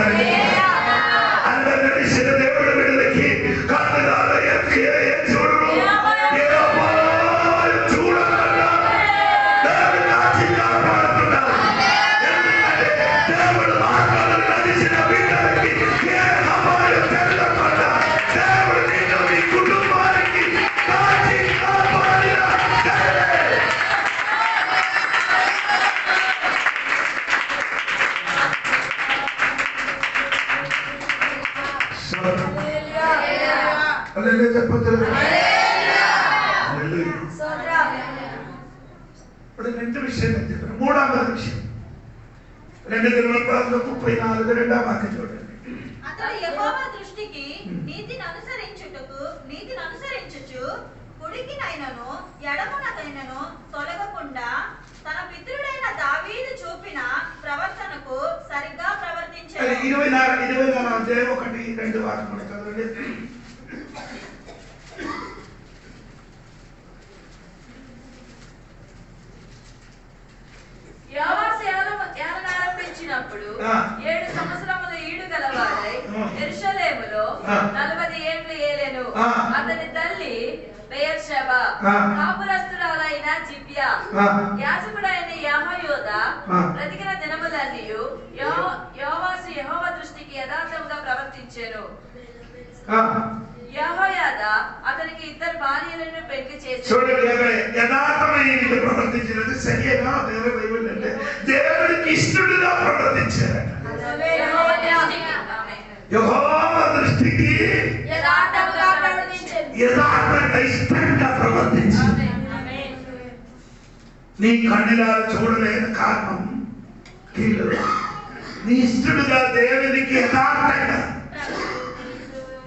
అందరూ నడిచిన దేవుడు వీళ్ళకి కన్నులార చూడరు, చూడకుండా దేవుడు కాచి కాపాడుతున్నారు. దేవుడు మార్గాలు నడిచిన వీళ్ళకి ఏ అపాయం జరగకుండా దేవుడు నిన్ను నీ కుటుంబానికి కాచి కాపాడిన రెండు విషయం చెప్పారు. మూడవ విషయం 2 దినవృత్తాంతం 34 రెండవ వాక్యం చూడండి.
అతడు యెహోవా దృష్టికి నీతిని అనుసరించుచు కుడికినైనను ఎడమనకైనను తొలగకుండా తన పితరుడైన దావీదు చూపిన ప్రవర్తనకు సరిగ్గా ప్రవర్తించాడు.
24 అధ్యాయం 1-2 వాక్యం చదవండి.
యోవాషు ఏలనారంభించినప్పుడు 7 సంవత్సరముల ఈడు గలవాడై యెరూషలేములో 40 ఏండ్లు ఏలెను. అతని తల్లి బెయర్షెబా, కాపురస్తురాలైన జిబ్యా, యాజకుడైన యెహోయాదా బ్రతికిన దినములన్నీయు యోవాషు యెహోవా దృష్టికి యథార్థముగా ప్రవర్తించెను. యెహోయాదా అతనికి 2 భార్యలను పెళ్లి చేసి
యథార్థమైన ప్రవర్తించినది సరిగా బైబిల్ అంటే దేవుడికి ఇష్టడుగా ప్రవర్తించారట. యెహోవా దృష్టికి యథార్థంగా ఇష్టంగా ప్రవర్తించారు. నీ కన్నులారా చూడలేని కారణం కీడు. నీ ఇష్టడుగా దేవునికి యథార్థంగా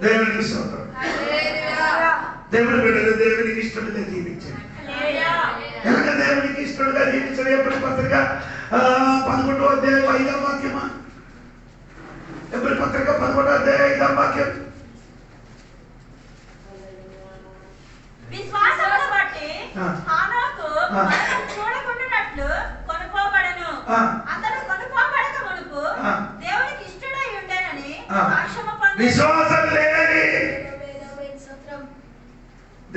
దేవునికి స్తోత్రం. దేవుని బిడ్డలు దేవునికి ఇష్టడుగా జీవించారు. ఎలాగ దేవునికి ఇష్టడుగా జీవించారు? ఎప్పుడు పత్రిక 11వ అధ్యాయం 5వ వాక్యమా? ఎప్పుడు పత్రిక 11వ అధ్యాయం 5వ వాక్యం.
విశ్వాసమును బట్టి హానోకు మరణం చూడకుండానట్లు కొనుక్కోబడెను. అతడు కొనుక్కోబడక మునుపు దేవునికి ఇష్టడై ఉండెనని సాక్ష్యము పొందెను.
విశ్వాసం లేని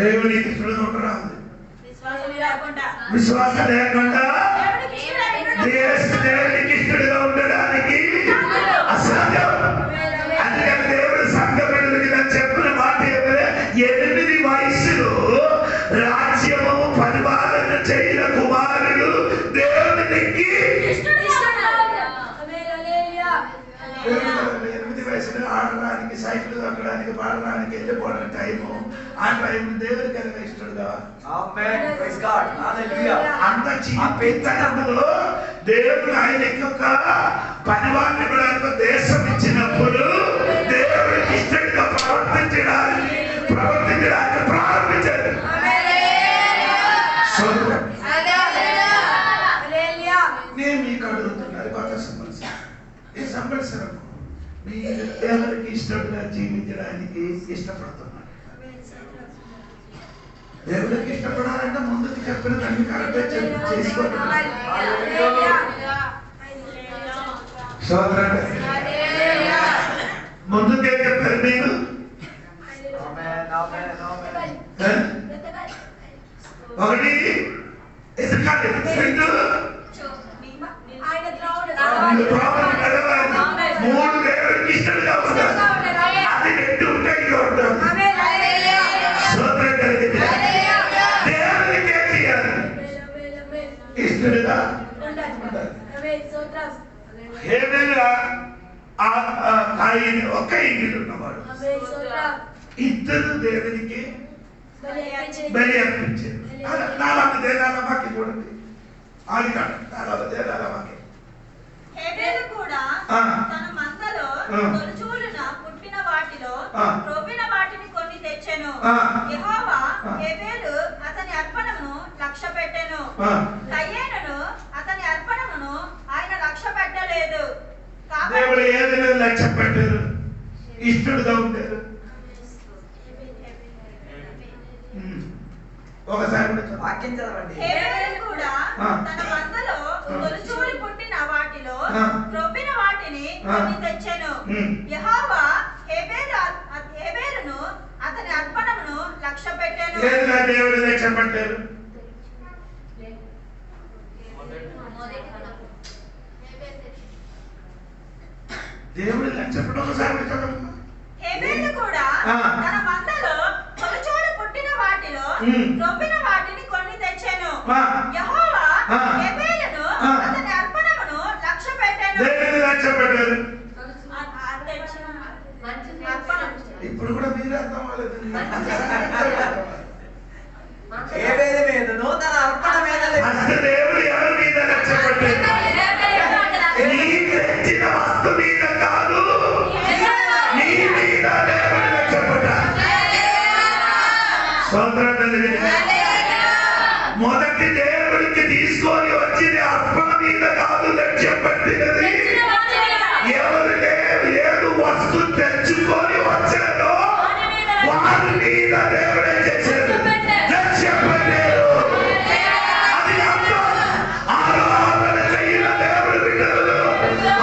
దేవునికి ఇష్టడుగా ఉండరాదు. విశ్వాసం లేకుండా దేవునికి ఇష్టడుగా ఉండడానికి అసాధ్యం. అందుకని దేవుడు సంఘములకు చెప్పిన మాట ఏమంటే 8 వయసులో రాజ్యము పరిపాలన చేయన కుమారుడు దేవునికి 8 వయసులో ఆడడానికి, సైకిల్ తొక్కడానికి, పాడడానికి, వెళ్ళిపోవడానికి టైము. ఆ టైం దేవుడికి ఎలా ఇష్టడుగా అంత చిన్నలో దేవుడు ఆయనకి ఒక పనివాడిని కూడా దేశం ఇచ్చినప్పుడు దేవుడికి ఇష్టంగా ప్రవర్తించడానికి ప్రారంభించారు. నేను మీకు అడుగుతున్నారు కొత్త సంవత్సరం. ఈ సంవత్సరం మీరు ఎవరికి ఇష్టంగా జీవించడానికి ఇష్టపడుతున్నారు? దేవుడికి ఇష్టపడాలంటే ముందుకు చెప్పిన దాన్ని కరెక్ట్ చేసుకోవాలి. ముందుకే చెప్పారు నేను. ఒకటి ఎదగాలి, 2 3 దేవుడికి ఇష్టంగా ఉంటారు. అది 2 ఉంటాయి ఉంటారు. దేవుడికి ఏం చేయాలి? ఇష్టడుగా హేబేలు కాయీను ఒకే కయీను ఉన్నవాడు. ఇద్దరు దేవునికి బలి అర్పించారు. 4వ వాక్యం చూడండి. ఆదికాండం 4వ వాక్యం.
హేబెలు కూడా తన మందలో తొలిచూలున పుట్టిన వాటిలో క్రొవ్విన వాటిని కొన్ని తెచ్చెను. యెహోవా హేబెలు అతని అర్పణమును లక్ష్యపెట్టెను. కయీనును అతని అర్పణమును ఆయన లక్ష్యపెట్టలేదు.
దేవుడు ఏదైనా లక్ష్య పెట్టారు, ఇష్టడుగా ఉంటారు. ఒకసారి
వాక్యం చదవండి.
హేబెలు కూడా తన మందలో తొలిచూలు పుట్టిన వాటిలో క్రొవ్విన వాటిని కొన్ని తెచ్చెను. యెహోవా హేబెలును అతని అర్పణమును లక్ష్యపెట్టెను.
ఏదైనా దేవుడు లక్ష్య పెట్టారు. దేవుడు లక్ష్య పెట్ట ఒకసారి చదవండి.
హేబెలు కూడా తన మందలో తొలిచూలు పుట్టిన వాటిలో క్రొవ్విన వాటిని కొన్ని తెచ్చెను. యెహోవా హేబెలును అతని అర్పణమును లక్ష్యపెట్టెను.
దేవుడు లక్ష్య పెట్టారు. ఇప్పుడు కూడా మీరు అర్థం అవ్వలేదు.
హేబెలు మీదను తన అర్పణ మీద
దేవుడు ఎవరి మీద లక్ష్య పెట్టారు? నీ తెచ్చిన వస్తు మీద కాదు, నీ మీద దేవుడు లక్ష్య పెట్టారు. మొదటి దేవుడికి తీసుకొని వచ్చింది అర్పణ మీద కాదు లక్ష్య పెట్టినది. ఎవరు ఏడు వస్తు తెచ్చుకొని వచ్చారో వారి మీద దేవుడే చేశారు, లక్ష్య పెట్టారు. అది అర్థం. ఆరాధన చేయన దేవుడు వినరు.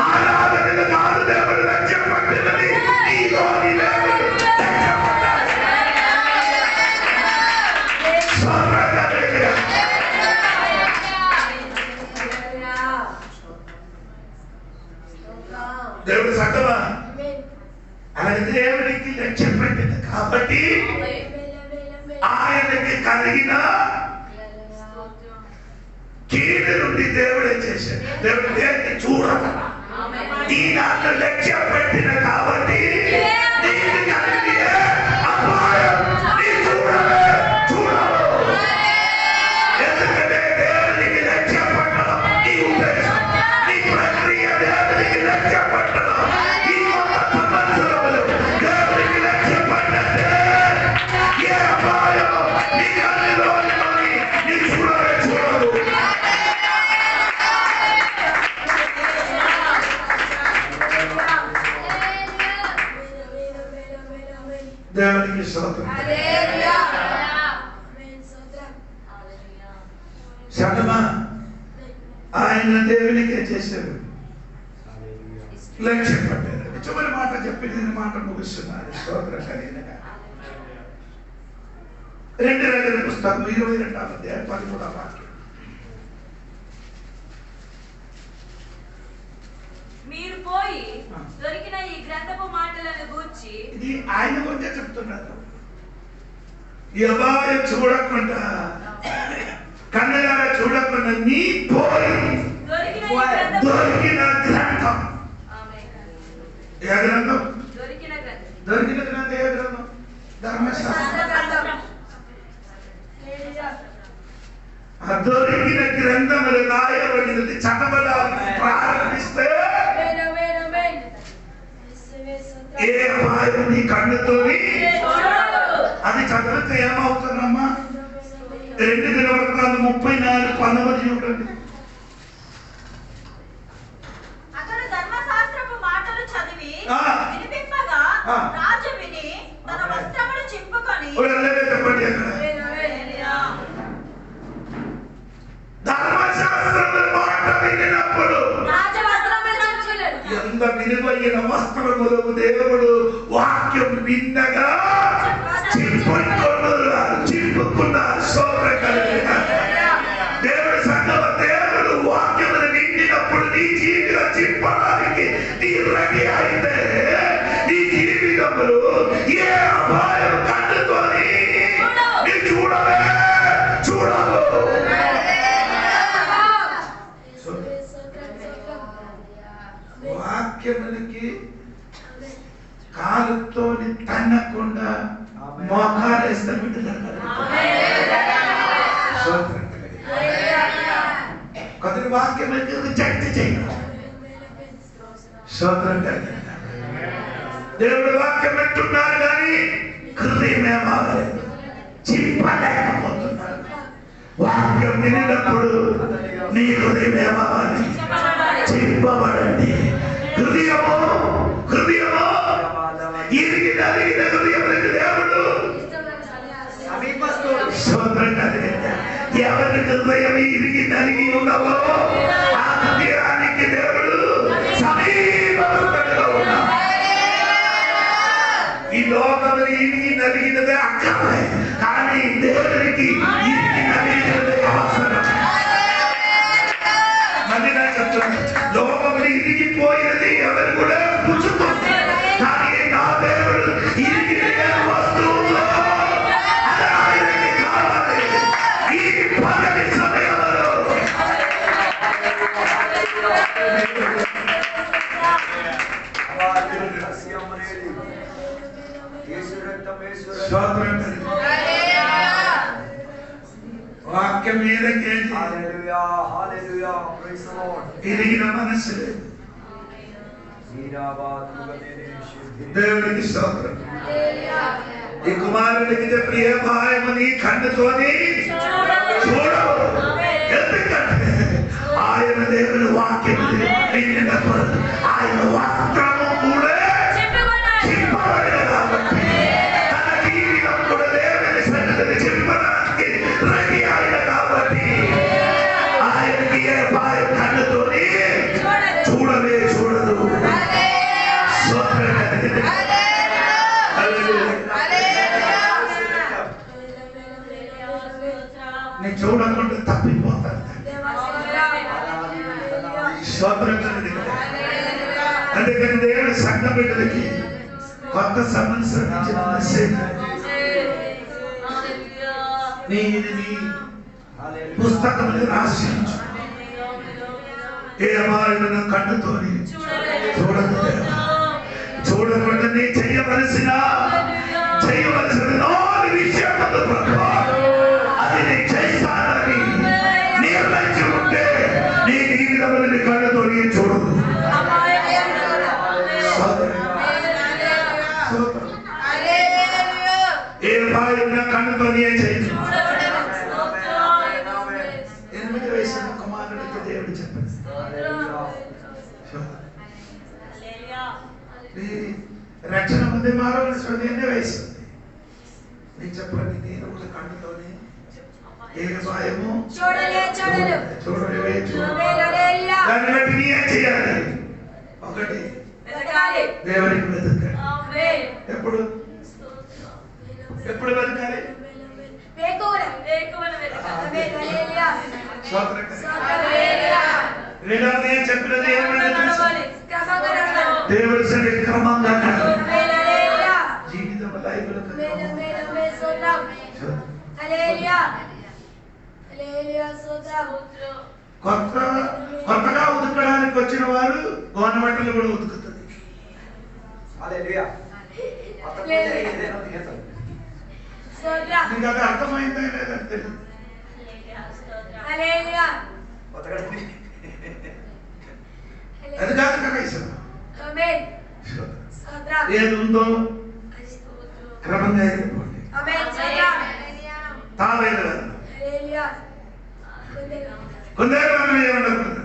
ఆరాధన కాదు దేవుడు లక్ష్య పెట్టినది. నీలోని దేవుడు లక్ష్య పెట్టారు. దేవుడు సత్తమా అలాగే దేవుడికి లక్ష్య పెట్టింది కాబట్టి ఆయనకి కలిగిన కీడు నుండి దేవుడే చేశాడు. దేవుడు దేన్ని చూడగల ఈ నాకు లక్ష్య పెట్టిన కాబట్టి నీకు కలిగే అపాయం నీ చూడవు. ఎందుకంటే దేవుడికి లక్ష్య పెట్టడం నీ ఉద్దేశం, నీ ప్రక్రియ దేవుడికి లక్ష్య పెట్టడం. ఈ కొత్త సంవత్సరములు దేవుడికి లక్ష్య పడ్డట్టే ఏ అపాయం నీ కళ్ళలో నీ చూడదు. దేవునికి స్తోత్రం. సడమా ఆయన దేవునికే చేశారు, లక్ష్య పడ్డారు. చివరి మాట చెప్పి నేను మాట ముగిస్తున్నాను. స్తోత్రం కలిగినగా 2 రాజుల పుస్తకం 22వ అధ్యాయం 13వ వాక్యం.
మీరు పోయి దొరికిన ఈ గ్రంథపు మాటలను గూర్చి,
ఇది ఆయన గురించే చెప్తున్నారు. ఎవరు చూడకుండా కన్నెలారా చూడకుండా నీ పోయి దొరికిన గ్రంథం. ఏ గ్రంథం? దొరికిన గ్రంథం ఏ గ్రంథం? ధర్మశాస్త్రం. దొరికిన గ్రంథములు రాయబడినది చదవడానికి ప్రారంభిస్తే ఏ అపాయం నీ కన్నుతోని అది చదివితే ఏమవుతుందమ్మా? 2 దినవృత్తాంతం 34:18 చూడండి.
అతడు ధర్మశాస్త్రపు మాటలు చదివి వినిపింపగా రాజు విని తన వస్త్రములు చింపుకొని
చెప్పండి అక్కడ ధర్మశాస్త్రము మాట వినినప్పుడు ఎంత విలువైన వస్త్రములు దేవుడు వాక్యం విన్నగా చింపుకున్నారు. స్తోత్రం కలిగిన దేవుడు సంగమ దేవుడు వాక్యమును వింటినప్పుడు నీ జీవితం చింపడానికి నీ రెడీ అయితే నీ జీవితంలో ఏ అపాయం కన్నుతోని నీ చూడలే చూడవు. వాక్యమునికి
కాలుతో తన్నకుండా మోకాలేస్తే విడుదల. కొందరి వాక్యం రిజెక్ట్ చేయడం. స్తోత్రం కలిగిన దేవుడు వాక్యం అంటున్నారు కానీ హృదయం ఏమాలేదు, చింపలేకపోతున్నారు. వాక్యం వినినప్పుడు నీ హృదయం ఏమాలి, చింపబడండి. హృదయము ఇరిగి నలిగిన హృదయములకు దేవుడు స్తోత్రం కలిగిన ఎవరి హృదయం ఇరిగి నలిగి ఉన్నవో ఆ హృదయానికి దేవుడు సమీపంలో ఉన్నాడు. ఈ లోకము ఇరిగి నలిగినదే అక్కడే, కానీ దేవునికి ఇరిగి నలిగినదే అవసరం. మళ్ళీ నేను చెప్తున్నాను, లోకము ఇరిగిపోయినది ఎవరు కూడా పుచ్చుతుంది, కానీ నా దేవుడు ఇరిగి వస్తువులో అది ఆయనకి కావాలి. ఈ పగటి సమయంలో వాక్యం మీదకి తిరిగిన మనసు లేదు. దేవునికి స్తోత్రం. ఈ కుమారుడికి చెప్పి ఏ భాయమని కన్నుతోని చూడవు. ఎందుకంటే ఆయన దేవుని వాక్యం విన్నప్పుడు ఆయన వస్త్రము కూడా చింపబడిన కాబట్టి తన జీవితం కూడా దేవుని సన్నిధిని చింపడానికి రెడీ అయిన కాబట్టి ఆయనకి ఏ భాయం కన్నుతోని చూడలే చూడదు. నేను చూడకుండా తప్పిపోతాను. అందుకని దేవుడు సంఘ బిడ్డలకి కొత్త సంవత్సరం నీ పుస్తకం రాసించు. ఏ అమాయమైన కన్నుతోని చూడదు. చూడకుండా నీ చేయవలసిన 4 విషయాలు అది నేను చేస్తానని నిర్ణయించి ఉంటే నీ జీవితంలో నీ కన్నుతోని చూడదు. ఏ భార్య కన్నుతోని చేయదు. 8 వయసున్న కుమారుడికి దేవుడు చెప్పాడు, రక్షణ ముందే మారవలసిన 8 వయసు నీకు చెప్పండి. నేను ఒక కన్నుతోని ఏ భయము చూడలే. దాన్ని బట్టి నీ ఏం చేయాలి? ఒకటి, దేవునికి వెతకాలి. ఎప్పుడు వెతకాలి? రెండవది ఏం చెప్పినది? దేవుడి సరే క్రమంగా జీవితం లైఫ్లో కొత్తగా ఉతకడానికి వచ్చిన వారు గవర్నమెంట్లు కూడా ఉతుకుతుంది. నీకు అది అర్థమైందా లేదని తెలియదు. అది కాదు కదా ఏది ఉందో క్రమంగా వెళ్ళిపోండి. తావేలు కొందరు మనం ఏమనకూడదు.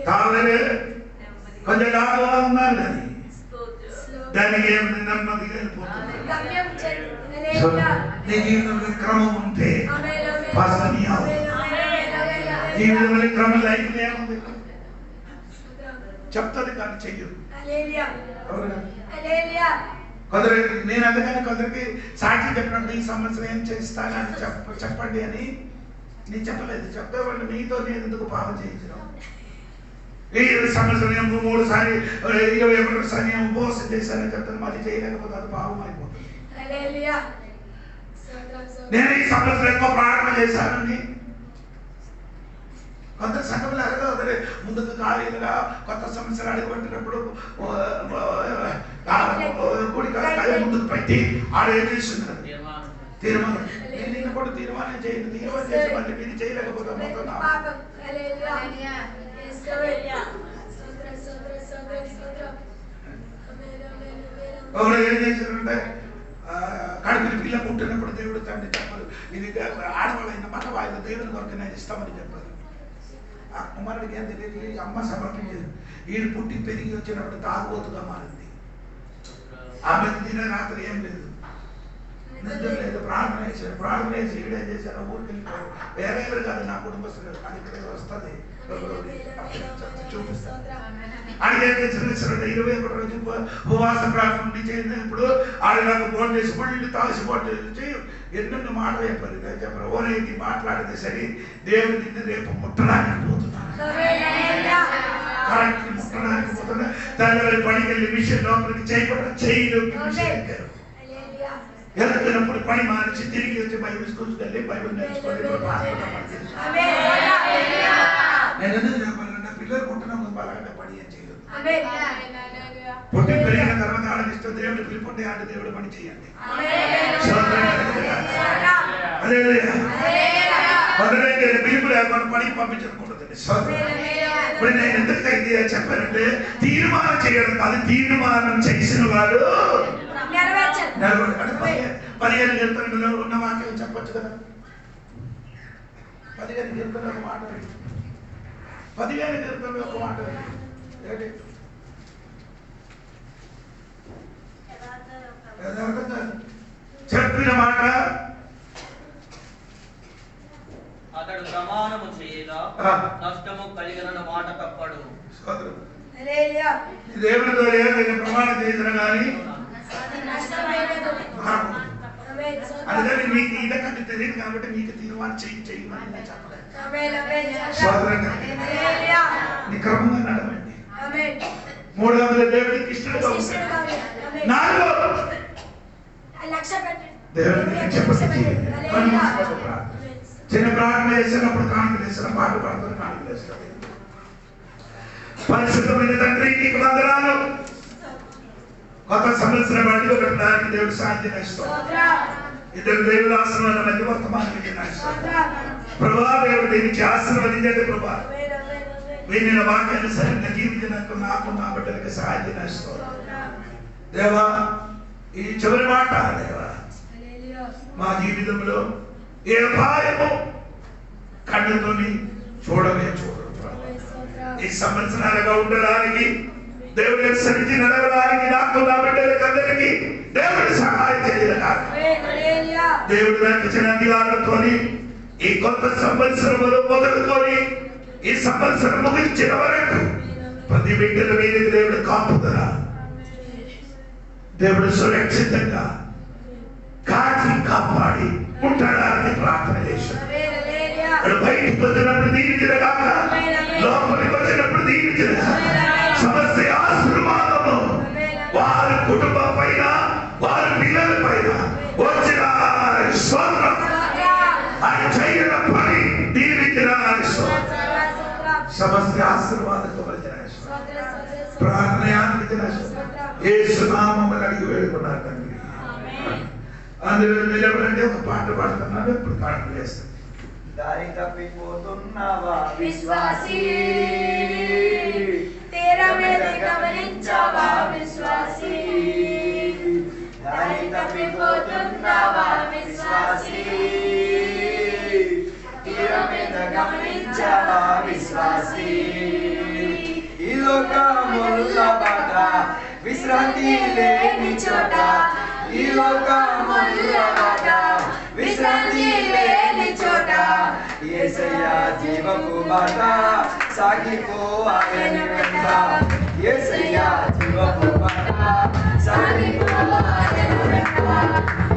తావేలే కొంచెం లాభంగా ఉన్నారు కానీ దానికి ఏమి నెమ్మదిగా వెళ్ళిపోతుంది. నీ జీవితంలో క్రమం ఉంటే జీవితంలో క్రమం లైఫ్ ఏముంది చెప్తుంది కానీ చెయ్యదు. కొందరు నేను అందుకని కొందరికి సాక్షి చెప్పినప్పుడు ఈ సంవత్సరం ఏం చేస్తానని చెప్పండి అని నేను చెప్పలేదు. చెప్పేవాళ్ళు మీతో నేను ఎందుకు పాపం చేయించడం? ఈ సంవత్సరం 3 సారి 21 సారి ఉపవాసం చేశానని చెప్తాను, మళ్ళీ చేయలేకపోతే అది పాపం అయిపోతుంది. నేను ఈ సంవత్సరం ఎక్కువ ప్రార్థన చేశానని
కొందరు సంఘంలో అరగదు ముందుకు ఖాళీలుగా కొత్త సమస్యలు అడుగుపెట్టినప్పుడు ముందుకు పెట్టి ఆడ ఏం చేస్తున్నారు తీర్మానం. నేను కూడా తీర్మానం చేయండి. తీర్మానం చేసి మళ్ళీ మీరు చేయలేకపోతే ఒకడు ఏం చేశారంటే కడుపుని పిల్ల పుట్టినప్పుడు దేవుడు తండ్రి చెప్పారు ఇది ఆడవాళ్ళైన మగవాళ్ళ దేవుని కొరకు నేను ఇస్తామని చెప్పారు. ఆ కుమారుడికి ఏం తెలియదు. అమ్మ సమర్పించేది. వీడు పుట్టి పెరిగి వచ్చినప్పుడు తాగుబోతుగా మారింది. ఆమె తినే రాత్రి ఏం లేదు, నిద్ర లేదు. ప్రార్థన చేశారు. ప్రార్థన చేసి ఈడేం చేశారు, ఊరికి వెళ్ళిపోయారు. వేరే ఎవరు కాదు, నా కుటుంబస్తులు. అది ఇక్కడ వస్తుంది చూపిస్తాను. అడిగే 21 రోజు ఉపవాస ప్రార్థన చేసినప్పుడు ఆడ నాకు ఫోన్ చేసి మళ్ళీ తాసిపోటు చేసి ఎన్నెన్నో మాటలు చెప్పారు. చెప్పారు ఓరే ఇది మాట్లాడితే సరే దేవుడు నిన్ను రేపు ముట్టడానికి పోతున్నాను, కరెక్ట్ ముట్టడానికి పోతున్నా. దాని పనికి వెళ్ళి మిషన్ లోపలికి చేయకుండా చేయలు వెళ్తున్నప్పుడు పని మార్చి తిరిగి వచ్చి బైబిల్ స్కూల్కి వెళ్ళి బైబిల్ నేర్చుకోవాలి. నేను ఎందుకు చెప్పాలంటే పిల్లలు పుట్టిన ముందు అలాంటి పని ఏం చేయలేదు. పుట్టి పెరిగిన తర్వాత ఆడదిస్తూ దేవుడు పిలుపుంటే ఆడ దేవుడు పని చేయండి. అదే పిలుపు లేకుండా పనికి పంపించకూడదండి. ఇప్పుడు నేను ఎందుకు చెప్పానంటే తీర్మానం చేయడం కాదు, తీర్మానం చేసిన వాడు అంటే 15 కీర్తనలో ఉన్న వాక్యం చెప్పచ్చు కదా. 15 కీర్తనలో ఒక మాట, 15 కీర్తనలో ఒక మాట చెప్పిన మాట
అతడు ప్రమాణము చేయగా నష్టము కలిగిన మాట తప్పడు.
దేవునితో ఏదైనా ప్రమాణం చేసిన కానీ అందుకని మీకు ఇదకంటే తెలియదు కాబట్టి మీకు తీర్మానం చేయమని నేను చెప్పలేదు. నీ క్రమంగా నడవండి. 300 దేవుడికి ఇష్టంగా ఉంటాడు. 4 దేవుడికి చెప్పండి. చిన్న ప్రార్థన చేసినప్పుడు కానుకలు వేసిన పాట పాడుతున్న కానుకలు వేస్తారు. పరిశుద్ధమైన తండ్రి నీకు వందనాలు. కొత్త సంవత్సరం అడిగి పెట్టడానికి దేవుడు సాధ్యం ఇస్తాం. ఇద్దరు దేవుడు ఆశీర్వాద మధ్య వర్తమానం ప్రభా దేవుడు దీనికి ఆశీర్వదించండి. ప్రభా వినిన వాక్యాన్ని సరిగ్గా జీవించినట్టు నాకు నా బిడ్డలకి సహాయం ఇస్తాం. దేవా ఈ చివరి మాట దేవా మా జీవితంలో ఏ అపాయము కళ్ళతోని చూడలే చూడరు. ఈ సంవత్సరాలుగా ఉండడానికి దేవుడి సరిచి నడవడానికి నాకు నా బిడ్డలకి అందరికీ దేవుడి సహాయం చేయగలగాలి. దేవుడు నాకు ఇచ్చిన అధికారులతో ఈ కొత్త సంవత్సరములు మొదలుకొని ఈ సంవత్సరం ముగించిన వరకు ప్రతి బిడ్డల మీద దేవుడు కాపుదల, దేవుడు సురక్షితంగా కాచి కాపాడి ఉండడానికి ప్రార్థన చేశాడు. బయటికి వచ్చినప్పుడు దీవించిన కాక లోపలికి వచ్చినప్పుడు దీవించిన సమస్య ఆశీర్వాదము వారి కుటుంబం పైన వారి పిల్లల పైన వచ్చిన స్తోత్రం. ఆయన చేయన పని దీవించిన సమస్య ఆశీర్వాదంతో ప్రార్థన యేసు నామమున అడిగి వేడుకున్నారు తండ్రి. అందులో నిలబడండి. ఒక పాట పాడుతున్నాను, ఇప్పుడు పాటలు వేస్తాను.
దారి తప్పిపోతున్నావా విశ్వాసీ,
तेरा మీద గమనించావా విశ్వాసీ,
దారి తప్పిపోతున్నావా విశ్వాసీ, తీర మీద గమనించావా విశ్వాసీ. ఈ లోకముల బాట విశ్రాంతి లేని చోట, ఈ లోకముల బాట విశ్రాంతి లేని చోట, యేసయ్యా జీవపు బాట సాగిపోవాలని వెంట, యేసయ్యా జీవపు బాట సాగిపోవాలని వెంట,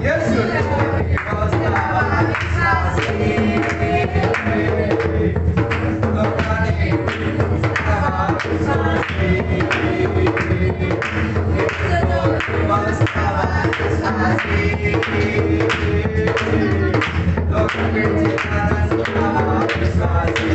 యేసు దగ్గరికి వస్తావా విశ్వాసీ, లోకానికి వస్తావా విశ్వాసీ, యేసుతో వస్తావా విశ్వాసీ, లోకం విడిచి వస్తావా విశ్వాసీ.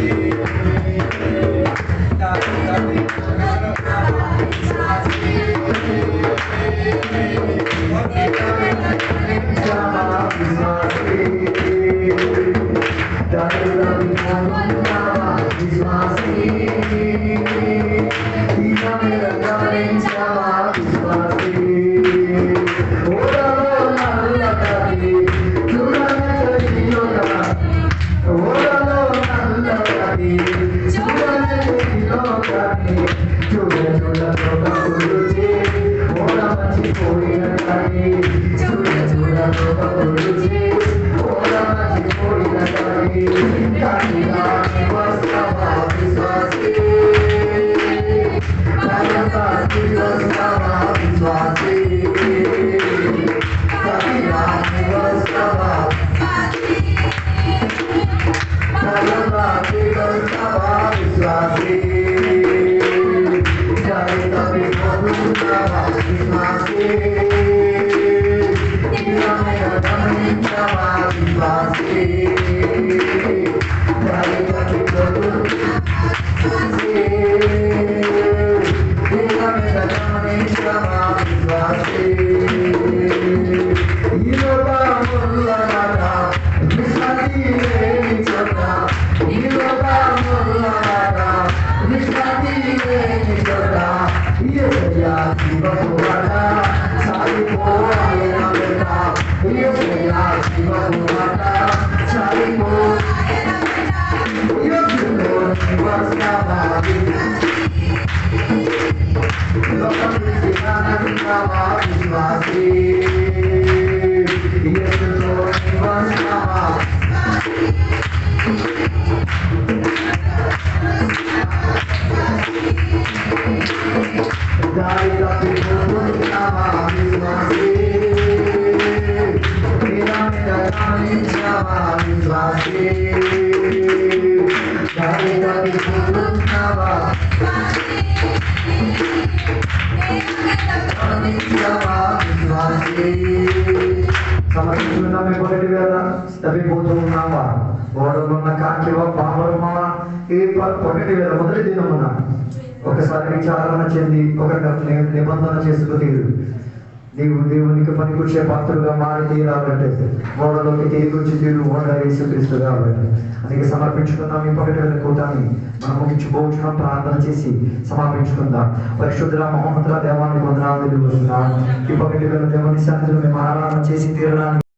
విశ్వాసే నిజమైన గమనించవా విశ్వాసే దారి తప్పిపోతూ నిజమైన గమనించవా విశ్వాసే ఈ లోకములనగా విశ్రాంతి లేని చోట ఈ లోకములనగా విశ్రాంతి లేని చోట యేసయ్యా జీవమువట సాగిపోయే నా వెంట యేసయ్యా జీవమువట సాగిపోయే నా వెంట యేసులో నివాసమాది లోకముకి నానవినవా విశ్వాసీ యేసులో నివాసమాది దారి తప్పిపోతున్నావా విశ్వాసీ నిజమైన గమనించవా విశ్వాసీ దారి తప్పిపోతున్నావా గమనించవా విశ్వాసీ సమర్పించుకున్నామే పొరటి వేళ తప్పిపోతూ ఉన్నావా ఓడలున్న కాకివా పాపరమా ఈ పొరటి వేళ మొదటి దినమున ఒకసారి విచారణ చెంది ఒక నిబంధన చేసుకుని దేవునికి పనికొచ్చే పాత్రగా మారి తీరాలంటే ఓడలోకి తిరిగి వచ్చి తీరు ఓడ యేసుక్రీస్తు కాబట్టి అందుకే సమర్పించుకుందాం ఈ పగటి వేళ కూటాన్ని మనం ముగించుకోవచ్చున్నాం ప్రార్థన చేసి సమర్పించుకుందాం పరిశుద్ధ మహోన్నత దేవానికి వందనాలు తెలుపుతున్నాం ఈ పగటి వేళ దేవుని సన్నిధిలో మేము ఆరాధన చేసి తీరడానికి